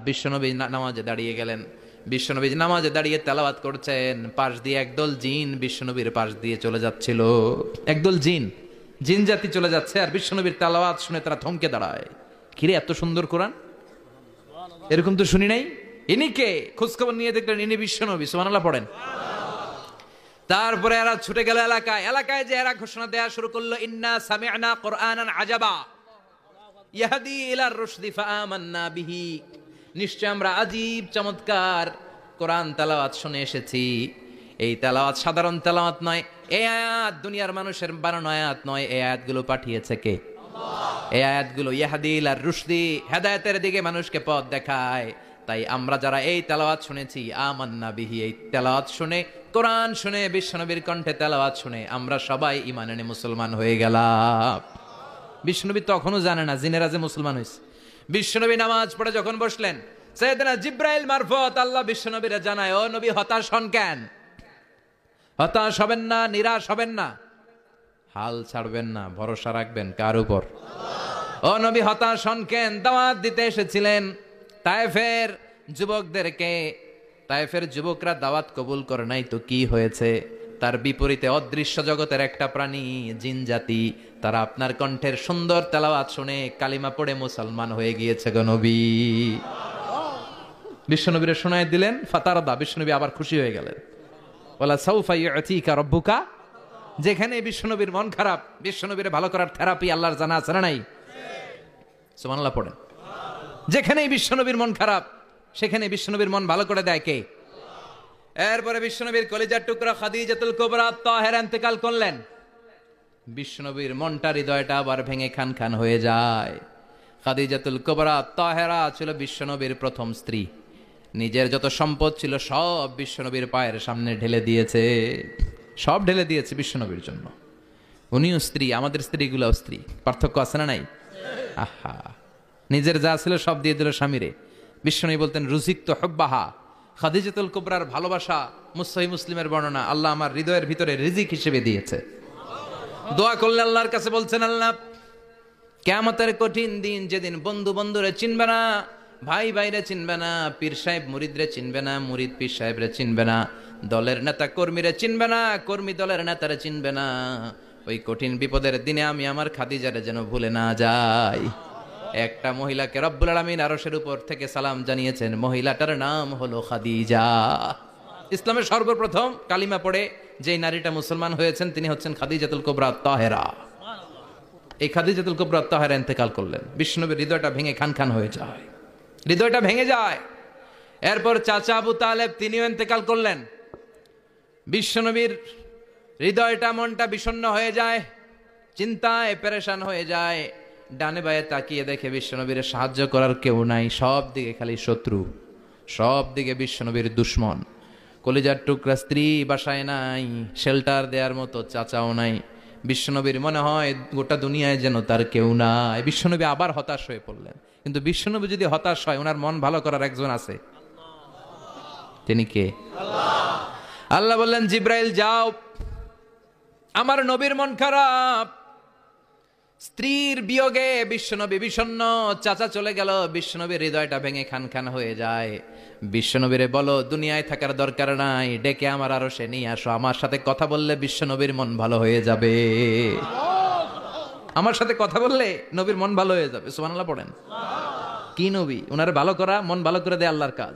বিশ্বনবী নামাজে দাঁড়িয়ে গেলেন। বিশ্বনবী নামাজে দাঁড়িয়ে তেলাওয়াত করছেন, পাশ দিয়ে একদল জিন বিশ্বনবীর পাশ দিয়ে চলে যাচ্ছিল। একদল জিন জাতি চলে যাচ্ছে, আর বিশ্বনবীর তেলাওয়াত শুনে তারা থমকে দাঁড়ায়। কিরে, এত সুন্দর কোরআন, এরকম তো শুনি নাই। ইনি কে? খোঁজখবর নিয়ে দেখলেন ইনি বিশ্বনবী। সুবহানাল্লাহ পড়েন। তারপরে এরা ছুটে গেল এলাকায় যে এরা ঘোষণা দেয়া শুরু করলো, ইন্না সামি'না কুরআনান আজাবা ইয়াহদি ইলার রুশদি ফাআমান্না বিহি। নিশ্চয় আমরা আজীব চমৎকার কোরআন তেলাওয়াত শুনে এসেছি। এই তেলাওয়াত সাধারণ তেলাওয়াত নয়, এই আয়াত দুনিয়ার মানুষের বানানো আয়াত নয়। এই আয়াতগুলো পাঠিয়েছে কে? আল্লাহ। এই আয়াতগুলো ইয়াহদি ইলার রুশদি, হেদায়েতের দিকে মানুষকে পথ দেখায়। তাই আমরা যারা এই তেলাওয়াত শুনেছি, আমান্না বিহি, এই তেলাওয়াত শুনে, কোরআন শুনে, বিশ্বনবীর কণ্ঠে তেলাওয়াত শুনে আমরা সবাই ঈমান এনে মুসলমান হয়ে গেলাম। বিশ্বনবী তখনও জানে না জিনেরা যে মুসলমান হয়েছে। বিশ্বনবী নামাজ পড়ে যখন বসলেন, সাইয়েদনা জিব্রাইল মারফত আল্লাহ বিশ্বনবীরে জানায়, ও নবী হতাশ হন কেন? হতাশ হবেন না, নিরাশ হবেন না, হাল ছাড়বেন না, ভরসা রাখবেন কার উপর? ও নবী হতাশ হন কেন? দাওয়াত দিতে এসেছিলেন তায়েফের যুবকদেরকে। তায়েফের যুবকরা দাওয়াত কবুল করে নাই তো কি হয়েছে? তার বিপরীতে অদৃশ্য জগতের একটা প্রাণী, জিন জাতি, তারা আপনার কণ্ঠের সুন্দর তেলাওয়াত শুনে কালিমা পড়ে মুসলমান হয়ে গিয়েছে গো নবী। বিশ্বনবীরে শোনায় দিলেন, ফাতারদা, বিশ্বনবী আবার খুশি হয়ে গেলেন। ওয়ালা সাউফা ইউতিকা রাব্বুকা। যেখানে বিশ্বনবীর মন খারাপ, বিশ্বনবীরে ভালো করার থেরাপি আল্লাহর জানা আছে না নাই? সুবহানাল্লাহ পড়েন। যেখানেই বিশ্বনবীর মন খারাপ, সেখানে বিশ্বনবীর মন ভালো করে দেয় কে? এরপরে বিশ্বনবীর কলিজার টুকরা খাদিজাতুল কুবরা তাহেরা ইন্তেকাল করলেন। বিশ্বনবীর মনটা, হৃদয়টা আবার ভেঙে খান খান হয়ে যায়। খাদিজাতুল কুবরা তাহেরা ছিল বিশ্বনবীর প্রথম স্ত্রী। নিজের যত সম্পদ ছিল সব বিশ্বনবীর পায়ের সামনে ঢেলে দিয়েছে, সব ঢেলে দিয়েছে বিশ্বনবীর জন্য। উনিও স্ত্রী, আমাদের স্ত্রীগুলোও স্ত্রী, পার্থক্য আছে না নাই? আহা, নিজের যা ছিল সব দিয়ে দিল স্বামীরে। বিশ্বনবী বলতেন, রুজিক তো হব্বাহা। খাদিজাতুল কুবরার ভালোবাসা সহিহ মুসলিমের বর্ণনা, আল্লাহ আমার হৃদয়ের ভিতরে রিজিক হিসেবে দিয়েছে। দোয়া করলে আল্লাহর কাছে বলছেন, আল্লাহ কিয়ামতের কঠিন দিন, যেদিন বন্ধু বন্ধুরে চিনবে না, ভাই ভাইরে চিনবে না, পীর সাহেব মুরিদরে চিনবে না, মুরিদ পীর সাহেবরে চিনবে না, দলের নেতা কর্মীরে চিনবে না, কর্মী দলের নেতারে চিনবে না, ওই কঠিন বিপদের দিনে আমি আমার খাদিজারে যেন ভুলে না যাই। একটা মহিলাকে রব্বুল আলামিন আরশের উপর থেকে সালাম জানিয়েছেন, মহিলাটার নাম হলো খাদিজা। ইসলামের সর্বপ্রথম কালিমা পড়ে যে নারীটা মুসলমান হয়েছেন তিনি হচ্ছেন খাদিজাতুল কুবরা তাহেরা। এই খাদিজাতুল কুবরা তাহেরা ইন্তেকাল করলেন। বিশ্বনবীর হৃদয়টা ভেঙে খান খান হয়ে যায়, হৃদয়টা ভেঙে যায়। এরপর চাচা আবু তালেব তিনিও ইন্তেকাল করলেন। বিশ্বনবীর হৃদয়টা, মনটা বিষণ্ণ হয়ে যায়, চিন্তায় পেরেশান হয়ে যায়। ডানে বায়ে তাকিয়ে দেখে বিশ্বনবীর সাহায্য করার কেউ নাই, সব দিকে খালি শত্রু, সব দিকে বিশ্বনবীর দুশ্মন। কলিজার টুকরা স্ত্রী বাসায় নাই, শেল্টার দেওয়ার মতো চাচাও নাই। বিশ্বনবীর মনে হয় গোটা দুনিয়ায় যেন তার কেউ নাই। বিশ্বনবী আবার হতাশ হয়ে পড়লেন। কিন্তু বিশ্বনবী যদি হতাশ হয়, ওনার মন ভালো করার একজন আছে। তিনি কে? আল্লাহ বললেন, জিব্রাইল যাও, আমার নবীর মন খারাপ, স্ত্রীর বিয়োগে বিশ্বনবী বিষণ্ণ, চাচা চলে গেল, বিশ্বনবীর হৃদয়টা ভেঙে খান খান হয়ে যায়। বিশ্বনবীরে বলো দুনিয়ায় থাকার দরকার নাই, ডেকে আমার আরশে নিয়ে আসো, আমার সাথে কথা বললে বিশ্বনবীর মন ভালো হয়ে যাবে। আমার সাথে কথা বললে নবীর মন ভালো হয়ে যাবে। সুবহানাল্লাহ পড়েন। কি নবী, ওনার ভালো করা, মন ভালো করে দেয় আল্লাহর কাজ।